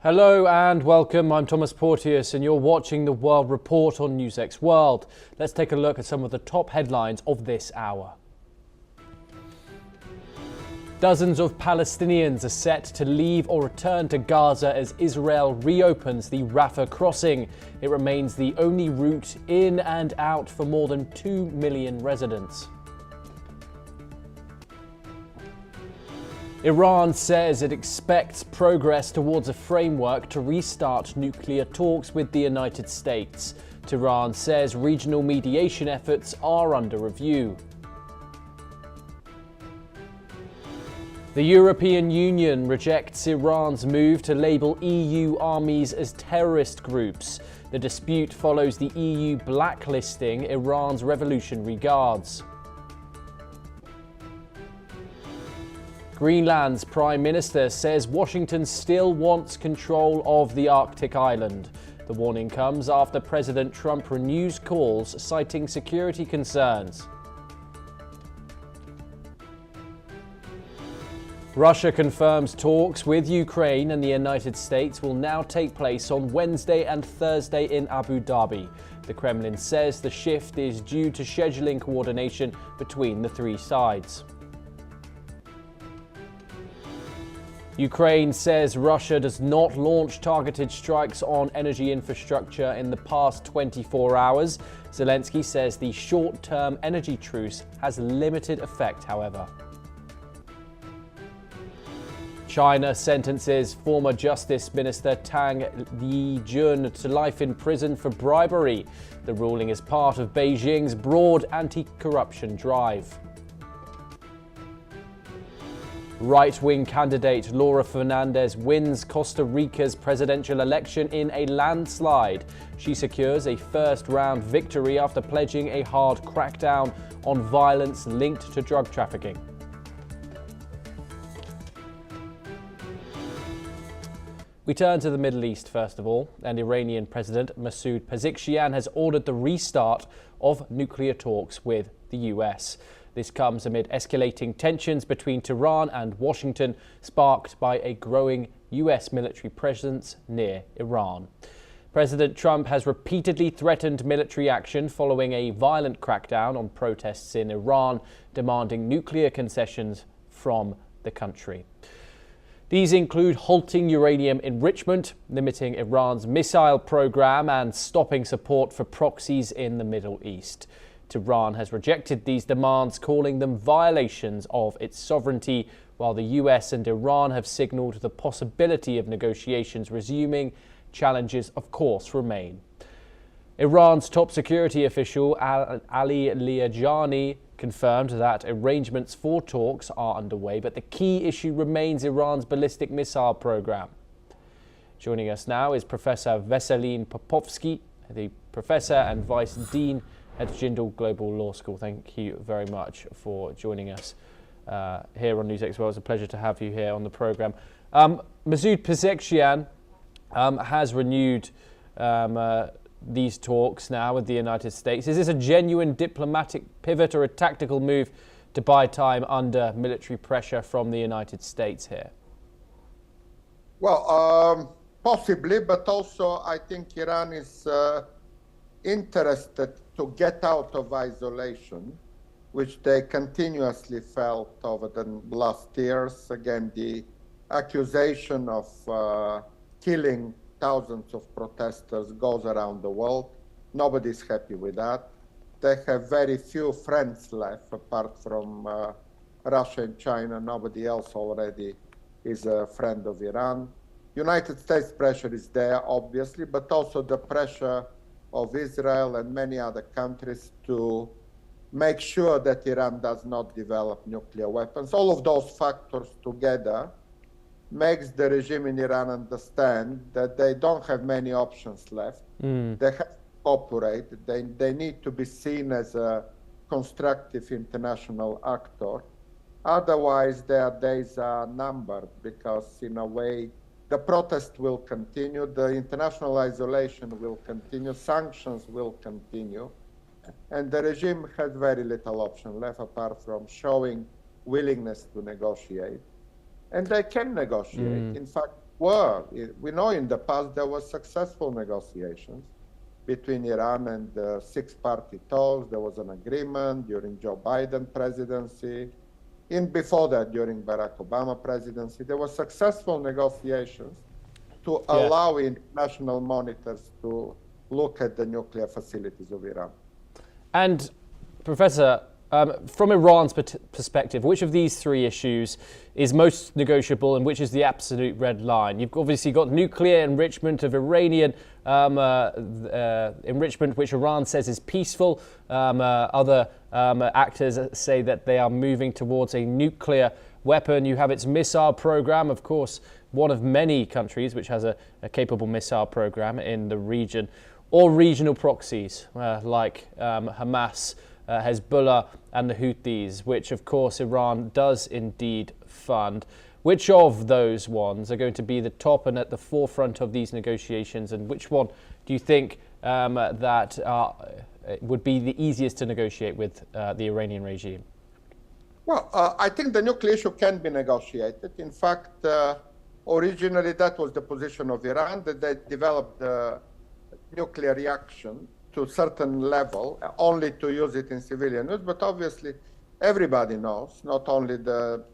Hello and welcome. I'm Thomas Porteous and you're watching The World Report on NewsX World. Let's take a look at some of the top headlines of this hour. Dozens of Palestinians are set to leave or return to Gaza as Israel reopens the Rafah crossing. It remains the only route in and out for more than 2 million residents. Iran says it expects progress towards a framework to restart nuclear talks with the United States. Tehran says regional mediation efforts are under review. The European Union rejects Iran's move to label EU armies as terrorist groups. The dispute follows the EU blacklisting Iran's Revolutionary Guards. Greenland's Prime Minister says Washington still wants control of the Arctic island. The warning comes after President Trump renews calls citing security concerns. Russia confirms talks with Ukraine and the United States will now take place on Wednesday and Thursday in Abu Dhabi. The Kremlin says the shift is due to scheduling coordination between the three sides. Ukraine says Russia does not launch targeted strikes on energy infrastructure in the past 24 hours. Zelensky says the short-term energy truce has limited effect, however. China sentences former Justice Minister Tang Yijun to life in prison for bribery. The ruling is part of Beijing's broad anti-corruption drive. Right-wing candidate Laura Fernandez wins Costa Rica's presidential election in a landslide. She secures a first-round victory after pledging a hard crackdown on violence linked to drug trafficking. We turn to the Middle East first of all, and Iranian President Masoud Pezeshkian has ordered the restart of nuclear talks with the US. This comes amid escalating tensions between Tehran and Washington, sparked by a growing US military presence near Iran. President Trump has repeatedly threatened military action following a violent crackdown on protests in Iran, demanding nuclear concessions from the country. These include halting uranium enrichment, limiting Iran's missile program, and stopping support for proxies in the Middle East. Tehran has rejected these demands, calling them violations of its sovereignty, while the US and Iran have signaled the possibility of negotiations resuming. Challenges, of course, remain. Iran's top security official, Ali Liajani, confirmed that arrangements for talks are underway, but the key issue remains Iran's ballistic missile program. Joining us now is Professor Veselin Popovsky, the Professor and Vice Dean at Jindal Global Law School. Thank you very much for joining us here on NewsX World. It's a pleasure to have you here on the program. Masoud Pezeshkian has renewed these talks now with the United States. Is this a genuine diplomatic pivot or a tactical move to buy time under military pressure from the United States here? Well, possibly, but also I think Iran is interested to get out of isolation, which they continuously felt over the last years. Again, the accusation of killing thousands of protesters goes around the world. Nobody's happy with that. They have very few friends left, apart from Russia and China. Nobody else already is a friend of Iran. United States pressure is there, obviously, but also the pressure of Israel and many other countries to make sure that Iran does not develop nuclear weapons. All of those factors together makes the regime in Iran understand that they don't have many options left. They have to cooperate. They need to be seen as a constructive international actor. Otherwise, their days are numbered because, in a way, the protest will continue, the international isolation will continue, sanctions will continue, and the regime has very little option left apart from showing willingness to negotiate. And they can negotiate. Mm. In fact, we know in the past there were successful negotiations between Iran and the six-party talks. There was an agreement during Joe Biden presidency. Before that, during Barack Obama presidency, there were successful negotiations to allow international monitors to look at the nuclear facilities of Iran. And Professor, from Iran's perspective, which of these three issues is most negotiable and which is the absolute red line? You've obviously got nuclear enrichment of uranium, enrichment which Iran says is peaceful. Other actors say that they are moving towards a nuclear weapon. You have its missile program, of course, one of many countries which has a capable missile program in the region, or regional proxies like Hamas, Hezbollah and the Houthis, which of course Iran does indeed fund. Which of those ones are going to be the top and at the forefront of these negotiations, and which one do you think that would be the easiest to negotiate with the Iranian regime? Well, I think the nuclear issue can be negotiated. In fact, originally that was the position of Iran, that they developed the nuclear reaction to a certain level, only to use it in civilian use. But obviously, everybody knows, not only the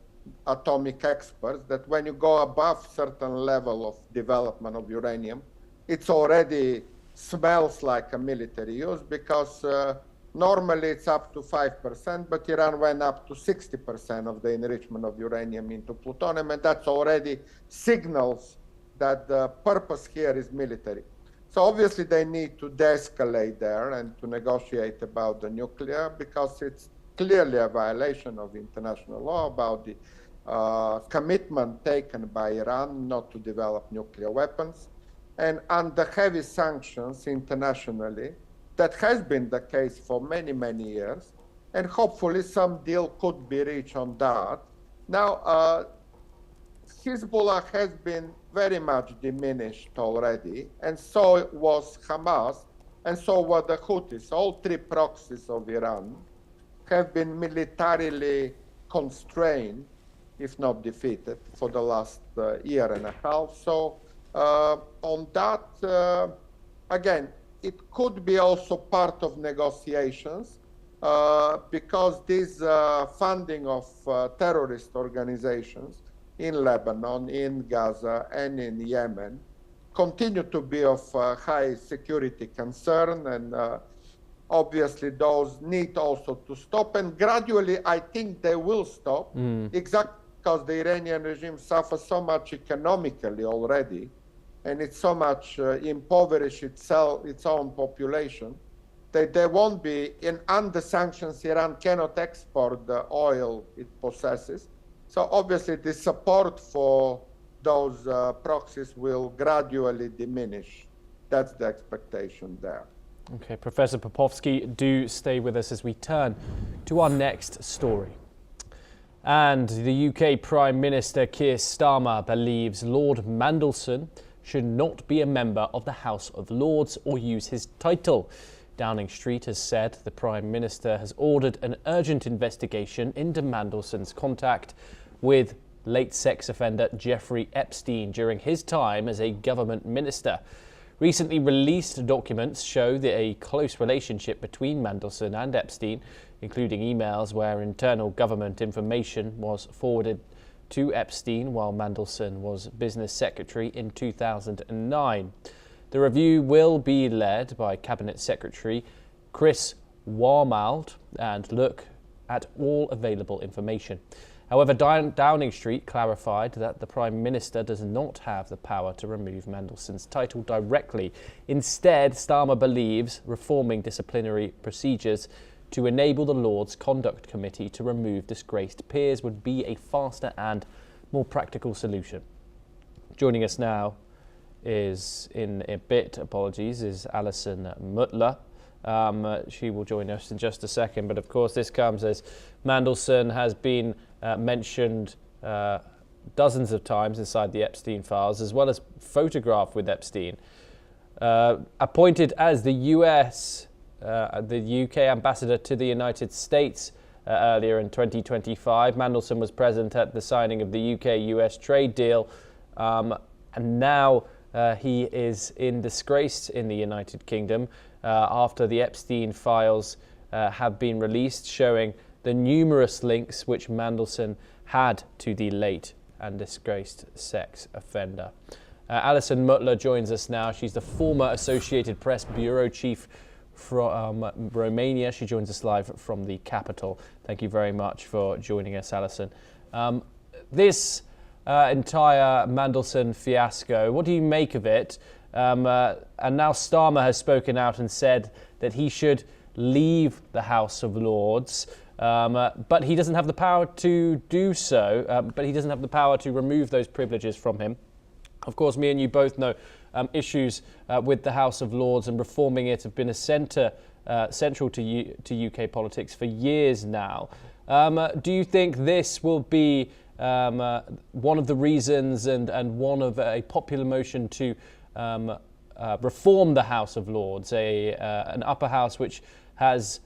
atomic experts, that when you go above certain level of development of uranium, it's already smells like a military use, because normally it's up to 5%, but Iran went up to 60% of the enrichment of uranium into plutonium, and that's already signals that the purpose here is military. So obviously they need to de-escalate there and to negotiate about the nuclear, because it's clearly a violation of international law about the commitment taken by Iran not to develop nuclear weapons. And under heavy sanctions internationally, that has been the case for many, many years, and hopefully some deal could be reached on that. Now, Hezbollah has been very much diminished already, and so was Hamas, and so were the Houthis. All three proxies of Iran have been militarily constrained, if not defeated, for the last year and a half. So on that, again, it could be also part of negotiations, because this funding of terrorist organizations in Lebanon, in Gaza, and in Yemen continue to be of high security concern, and obviously those need also to stop, and gradually I think they will stop, exactly because the Iranian regime suffers so much economically already, and it's so much impoverished its own population, that there won't be, under sanctions, Iran cannot export the oil it possesses. So obviously the support for those proxies will gradually diminish. That's the expectation there. Okay, Professor Popovsky, do stay with us as we turn to our next story. And the UK Prime Minister Keir Starmer believes Lord Mandelson should not be a member of the House of Lords or use his title. Downing Street has said the Prime Minister has ordered an urgent investigation into Mandelson's contact with late sex offender Jeffrey Epstein during his time as a government minister. Recently released documents show that a close relationship between Mandelson and Epstein, including emails where internal government information was forwarded to Epstein while Mandelson was business secretary in 2009. The review will be led by Cabinet Secretary Chris Warmald and look at all available information. However, Downing Street clarified that the Prime Minister does not have the power to remove Mandelson's title directly. Instead, Starmer believes reforming disciplinary procedures to enable the Lords Conduct Committee to remove disgraced peers would be a faster and more practical solution. Joining us now is Alison Mutler. She will join us in just a second, but of course this comes as Mandelson has been mentioned dozens of times inside the Epstein files, as well as photographed with Epstein. Appointed as the UK ambassador to the United States earlier in 2025. Mandelson was present at the signing of the UK-US trade deal, and now he is in disgrace in the United Kingdom after the Epstein files have been released, showing the numerous links which Mandelson had to the late and disgraced sex offender. Alison Mutler joins us now. She's the former Associated Press bureau chief from Romania. She joins us live from the capital. Thank you very much for joining us, Alison. This entire Mandelson fiasco, what do you make of it? And now Starmer has spoken out and said that he should leave the House of Lords, but he doesn't have the power to do so, but he doesn't have the power to remove those privileges from him. Of course, me and you both know issues with the House of Lords and reforming it have been a central to UK politics for years now. Do you think this will be one of the reasons and one of a popular motion to reform the House of Lords, an upper house which has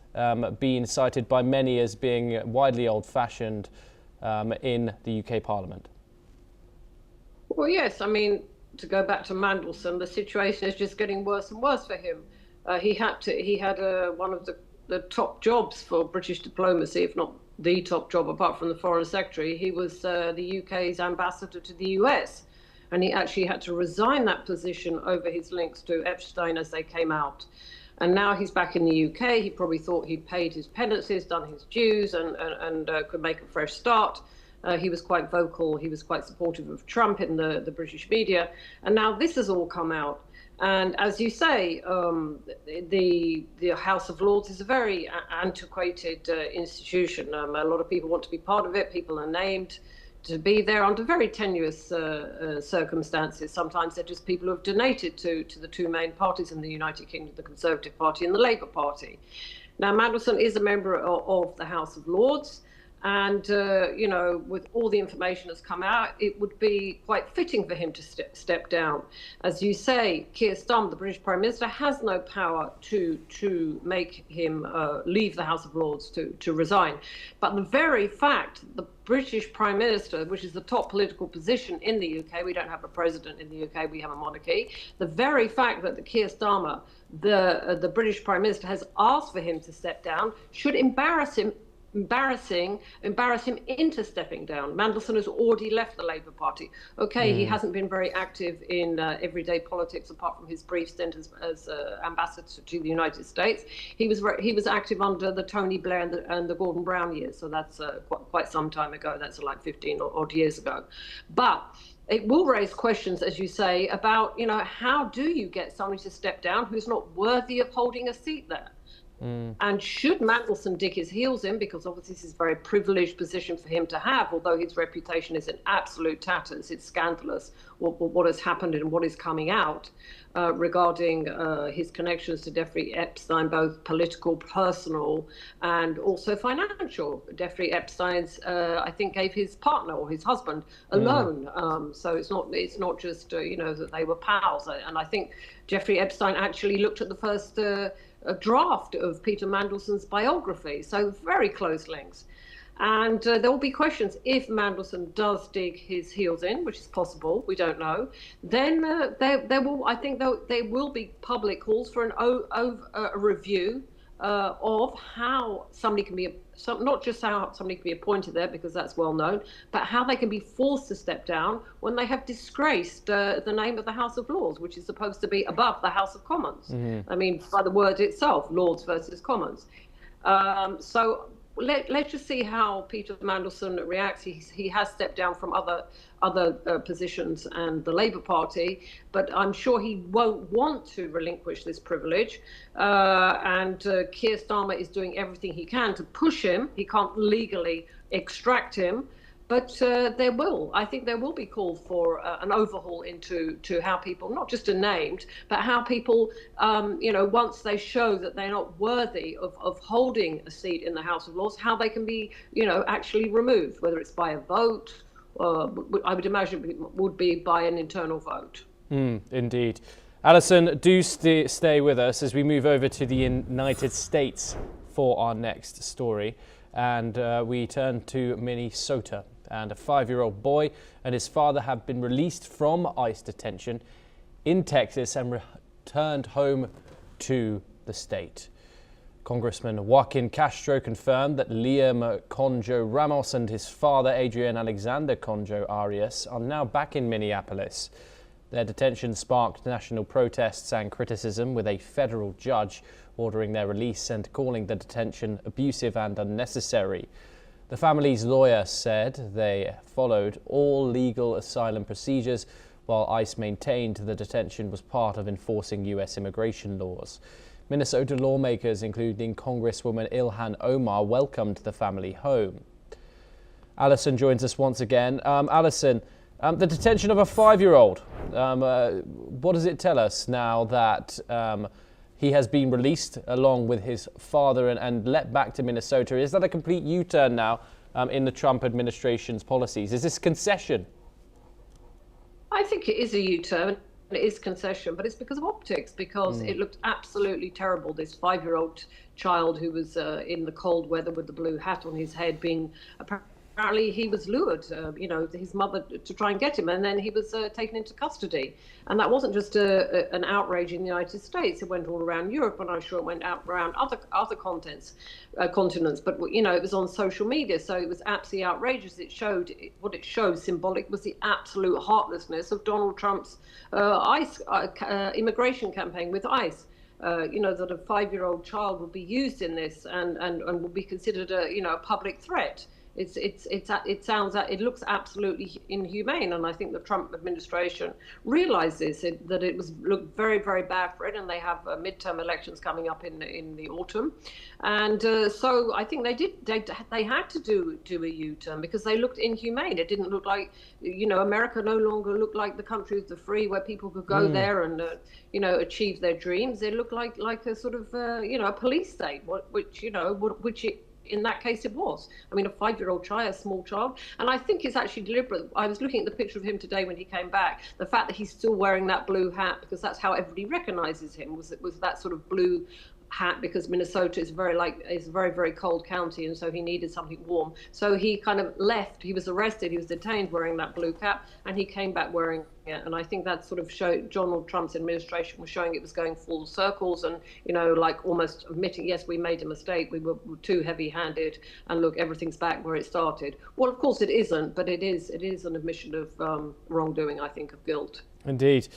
been cited by many as being widely old-fashioned in the UK Parliament? Well, yes. I mean, to go back to Mandelson, the situation is just getting worse and worse for him. He had one of the top jobs for British diplomacy, if not the top job, apart from the Foreign Secretary. He was the UK's ambassador to the US, and he actually had to resign that position over his links to Epstein as they came out. And now he's back in the UK. He probably thought he'd paid his penances, done his dues, and could make a fresh start. He was quite vocal. He was quite supportive of Trump in the British media. And now this has all come out. And as you say, the House of Lords is a very antiquated institution. A lot of people want to be part of it. People are named to be there under very tenuous circumstances. Sometimes they're just people who have donated to the two main parties in the United Kingdom, the Conservative Party and the Labour Party. Now, Mandelson is a member of the House of Lords. And, you know, with all the information that's come out, it would be quite fitting for him to step down. As you say, Keir Starmer, the British Prime Minister, has no power to make him leave the House of Lords, to resign. But the very fact the British Prime Minister, which is the top political position in the UK, we don't have a president in the UK, we have a monarchy, the very fact that the Keir Starmer, the British Prime Minister, has asked for him to step down should embarrass him into stepping down. Mandelson has already left the Labour Party. Okay, he hasn't been very active in everyday politics apart from his brief stint as ambassador to the United States. He was active under the Tony Blair and the Gordon Brown years, so that's quite some time ago. That's like 15 odd years ago. But it will raise questions, as you say, about, you know, how do you get somebody to step down who's not worthy of holding a seat there? And should Mandelson dig his heels in, because obviously this is a very privileged position for him to have, although his reputation is in absolute tatters. It's scandalous what has happened and what is coming out regarding his connections to Jeffrey Epstein, both political, personal, and also financial. Jeffrey Epstein's, I think, gave his partner or his husband a loan. So it's not just you know, that they were pals. And I think Jeffrey Epstein actually looked at the first a draft of Peter Mandelson's biography, so very close links. And there will be questions if Mandelson does dig his heels in, which is possible, we don't know. Then there will be public calls for a review of how somebody can be, not just how somebody can be appointed there, because that's well known, but how they can be forced to step down when they have disgraced the name of the House of Lords, which is supposed to be above the House of Commons. I mean, by the word itself, Lords versus Commons. So let's just see how Peter Mandelson reacts. He has stepped down from other positions and the Labour Party, but I'm sure he won't want to relinquish this privilege. And Keir Starmer is doing everything he can to push him. He can't legally extract him, but I think there will be called for an overhaul into how people, not just are named, but how people, you know, once they show that they're not worthy of holding a seat in the House of Lords, how they can be, you know, actually removed, whether it's by a vote, I would imagine it would be by an internal vote. Indeed. Alison, do stay with us as we move over to the United States for our next story. And we turn to Minnesota. And a 5-year-old boy and his father have been released from ICE detention in Texas and returned home to the state. Congressman Joaquin Castro confirmed that Liam Conjo Ramos and his father, Adrian Alexander Conjo Arias, are now back in Minneapolis. Their detention sparked national protests and criticism, with a federal judge ordering their release and calling the detention abusive and unnecessary. The family's lawyer said they followed all legal asylum procedures, while ICE maintained the detention was part of enforcing U.S. immigration laws. Minnesota lawmakers, including Congresswoman Ilhan Omar, welcomed the family home. Alison joins us once again. Alison, the detention of a 5-year-old, what does it tell us now that he has been released along with his father and let back to Minnesota? Is that a complete U-turn now in the Trump administration's policies? Is this concession? I think it is a U-turn. It is concession, but it's because of optics, because it looked absolutely terrible. This 5-year-old child who was in the cold weather with the blue hat on his head, being apparently he was lured, his mother to try and get him, and then he was taken into custody. And that wasn't just an outrage in the United States. It went all around Europe, and I'm sure it went out around other continents. But it was on social media, so it was absolutely outrageous. What it showed symbolic was the absolute heartlessness of Donald Trump's ICE immigration campaign with ICE. That a 5-year-old child would be used in this and would be considered a public threat. It looks absolutely inhumane, and I think the Trump administration realized this, that it looked very, very bad for it, and they have midterm elections coming up in the autumn, and so I think they had to do a U-turn, because they looked inhumane. It didn't look like America no longer looked like the country of the free, where people could go there and achieve their dreams. It looked like a sort of a police state, which in that case it was. I mean, a 5-year-old child, a small child, and I think it's actually deliberate. I was looking at the picture of him today when he came back. The fact that he's still wearing that blue hat, because that's how everybody recognizes him, was that sort of blue hat, because Minnesota is a very, very cold county, and so he needed something warm. So he kind of left. He was arrested, he was detained wearing that blue cap, and he came back wearing it. And I think that sort of showed Donald Trump's administration was showing it was going full circles, and almost admitting, yes, we made a mistake, we were too heavy-handed, and look, everything's back where it started. Well, of course it isn't, but it is an admission of wrongdoing, I think, of guilt. Indeed.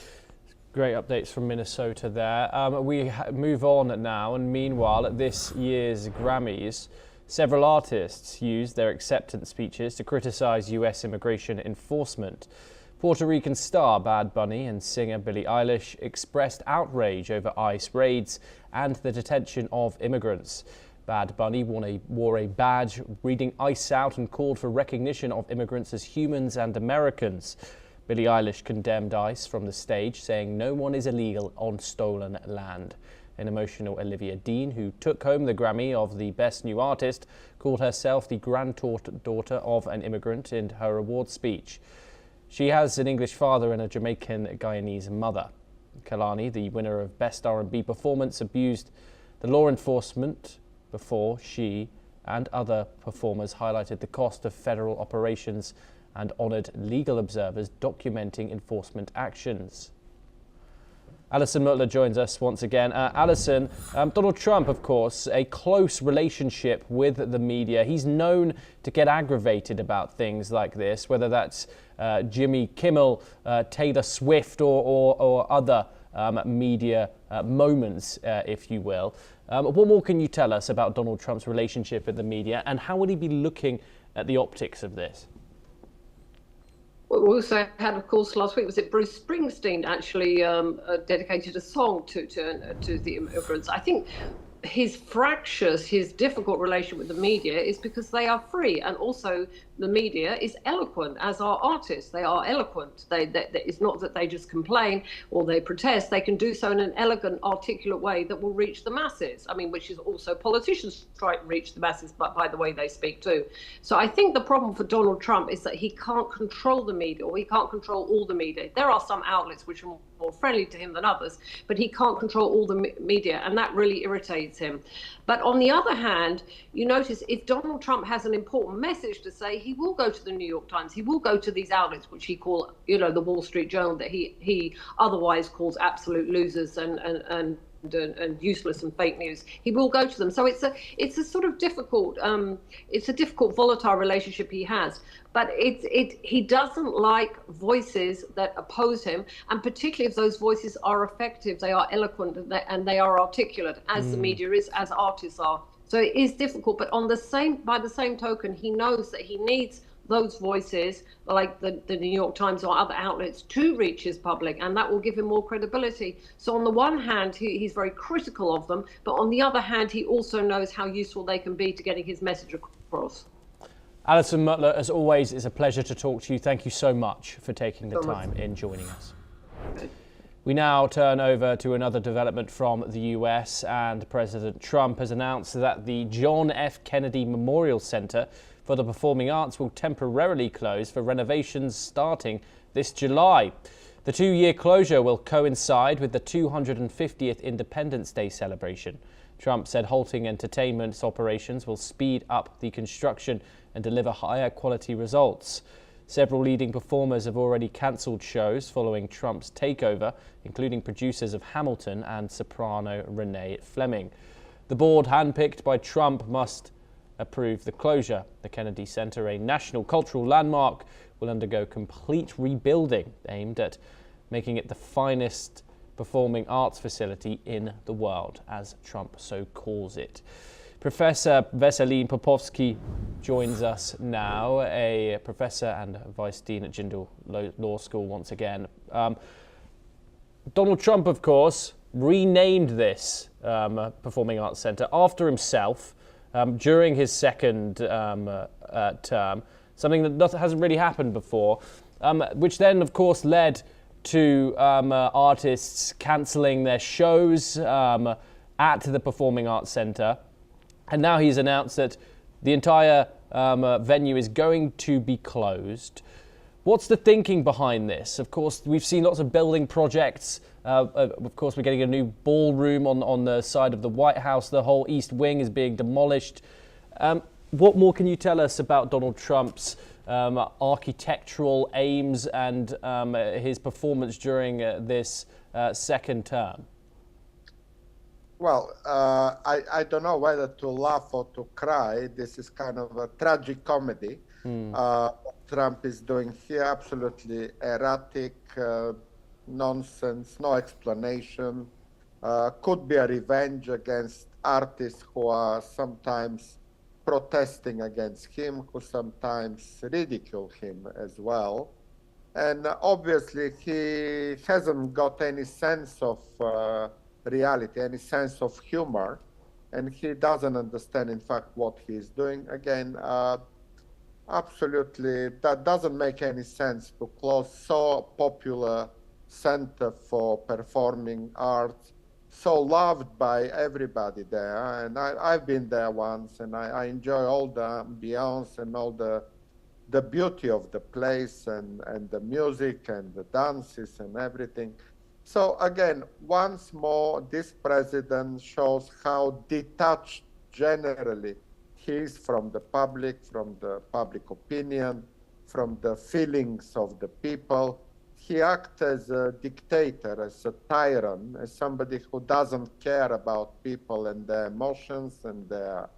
Great updates from Minnesota there. We move on now, and meanwhile, at this year's Grammys, several artists used their acceptance speeches to criticize U.S. immigration enforcement. Puerto Rican star Bad Bunny and singer Billie Eilish expressed outrage over ICE raids and the detention of immigrants. Bad Bunny wore a badge reading ICE out and called for recognition of immigrants as humans and Americans. Billie Eilish condemned ICE from the stage, saying no one is illegal on stolen land. An emotional Olivia Dean, who took home the Grammy of the Best New Artist, called herself the granddaughter of an immigrant in her award speech. She has an English father and a Jamaican Guyanese mother. Kalani, the winner of Best R&B Performance, abused the law enforcement before she and other performers highlighted the cost of federal operations and honoured legal observers documenting enforcement actions. Alison Mutler joins us once again. Alison, Donald Trump, of course, a close relationship with the media. He's known to get aggravated about things like this, whether that's Jimmy Kimmel, Taylor Swift, or other media moments, if you will. What more can you tell us about Donald Trump's relationship with the media, and how would he be looking at the optics of this? We also had, of course, last week, was it Bruce Springsteen actually dedicated a song to the immigrants. I think his difficult relationship with the media is because they are free, and also the media is eloquent, as are artists. They are eloquent. It's not that they just complain or they protest. They can do so in an elegant, articulate way that will reach the masses. I mean, which is also politicians try to reach the masses, but by the way they speak too. So I think the problem for Donald Trump is that he can't control the media, or he can't control all the media. There are some outlets which are more friendly to him than others, but he can't control all the media, and that really irritates him. But on the other hand, you notice if Donald Trump has an important message to say, he will go to the New York Times, he will go to these outlets which he calls, the Wall Street Journal, that he otherwise calls absolute losers and useless and fake news. He will go to them. So it's a sort of difficult, volatile relationship he has. But he doesn't like voices that oppose him, and particularly if those voices are effective, they are eloquent, and they are articulate, as the media is, as artists are. So it is difficult. But by the same token, he knows that he needs those voices, like the New York Times or other outlets, to reach his public, and that will give him more credibility. So on the one hand, he's very critical of them, but on the other hand, he also knows how useful they can be to getting his message across. Alison Mutler, as always, it's a pleasure to talk to you. Thank you so much for taking the time in joining us. We now turn over to another development from the US, and President Trump has announced that the John F. Kennedy Memorial Center for the Performing Arts will temporarily close for renovations starting this July. The 2-year closure will coincide with the 250th Independence Day celebration. Trump said halting entertainment operations will speed up the construction and deliver higher quality results. Several leading performers have already cancelled shows following Trump's takeover, including producers of Hamilton and soprano Renee Fleming. The board, handpicked by Trump, must approve the closure. The Kennedy Center, a national cultural landmark, will undergo complete rebuilding aimed at making it the finest performing arts facility in the world, as Trump so calls it. Professor Veselin Popovsky joins us now, a professor and vice dean at Jindal Law School once again. Donald Trump, of course, renamed this Performing Arts Center after himself during his second term, something that hasn't really happened before, which then, of course, led to artists cancelling their shows at the Performing Arts Center. And now he's announced that the entire venue is going to be closed. What's the thinking behind this? Of course, we've seen lots of building projects. Of course, we're getting a new ballroom on the side of the White House. The whole East Wing is being demolished. What more can you tell us about Donald Trump's architectural aims and his performance during this second term? Well, I don't know whether to laugh or to cry. This is kind of a tragic comedy. Trump is doing here, absolutely erratic, nonsense, no explanation. Could be a revenge against artists who are sometimes protesting against him, who sometimes ridicule him as well. And obviously he hasn't got any sense of reality, any sense of humor, and he doesn't understand, in fact, what he's doing. Again, absolutely, that doesn't make any sense to close so popular center for performing arts, so loved by everybody there. And I've been there once, and I enjoy all the ambiance and all the beauty of the place and the music and the dances and everything. So again, once more, this president shows how detached generally he is from the public opinion, from the feelings of the people. He acts as a dictator, as a tyrant, as somebody who doesn't care about people and their emotions and their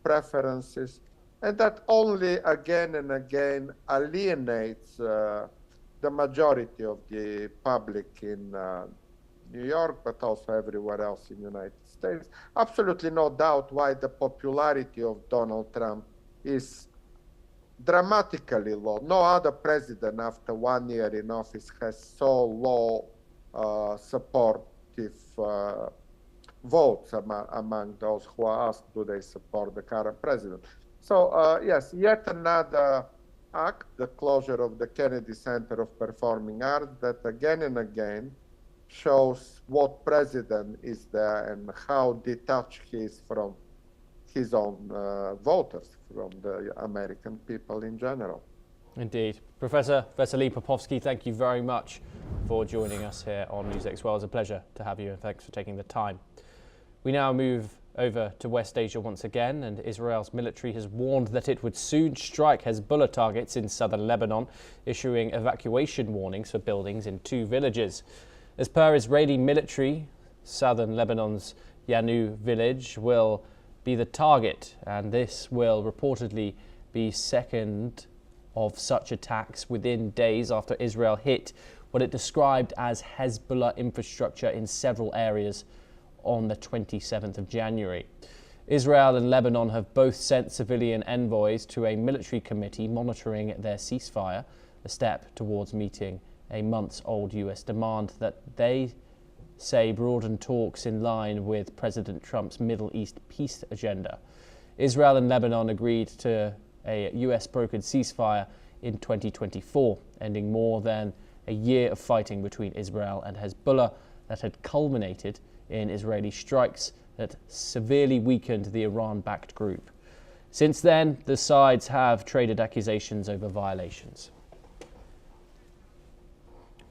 preferences. And that only again and again alienates the majority of the public in New York, but also everywhere else in the United States. Absolutely no doubt why the popularity of Donald Trump is dramatically low. No other president after 1 year in office has so low supportive votes among those who are asked, do they support the current president? So yes, yet another act, the closure of the Kennedy Center of Performing Arts, that again and again shows what president is there and how detached he is from his own voters, from the American people in general. Indeed. Professor Vesely Popovsky, thank you very much for joining us here on NewsX. Well, it's a pleasure to have you, and thanks for taking the time. We now move over to West Asia once again, and Israel's military has warned that it would soon strike Hezbollah targets in southern Lebanon, issuing evacuation warnings for buildings in 2 villages. As per Israeli military, southern Lebanon's Yanu village will be the target, and this will reportedly be second of such attacks within days after Israel hit what it described as Hezbollah infrastructure in several areas on the 27th of January. Israel and Lebanon have both sent civilian envoys to a military committee monitoring their ceasefire, a step towards meeting a months-old US demand that they say broaden talks in line with President Trump's Middle East peace agenda. Israel and Lebanon agreed to a US-brokered ceasefire in 2024, ending more than a year of fighting between Israel and Hezbollah that had culminated in Israeli strikes that severely weakened the Iran-backed group. Since then, the sides have traded accusations over violations.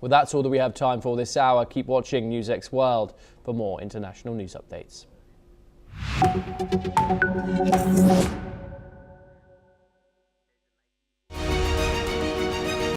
Well, that's all that we have time for this hour. Keep watching NewsX World for more international news updates.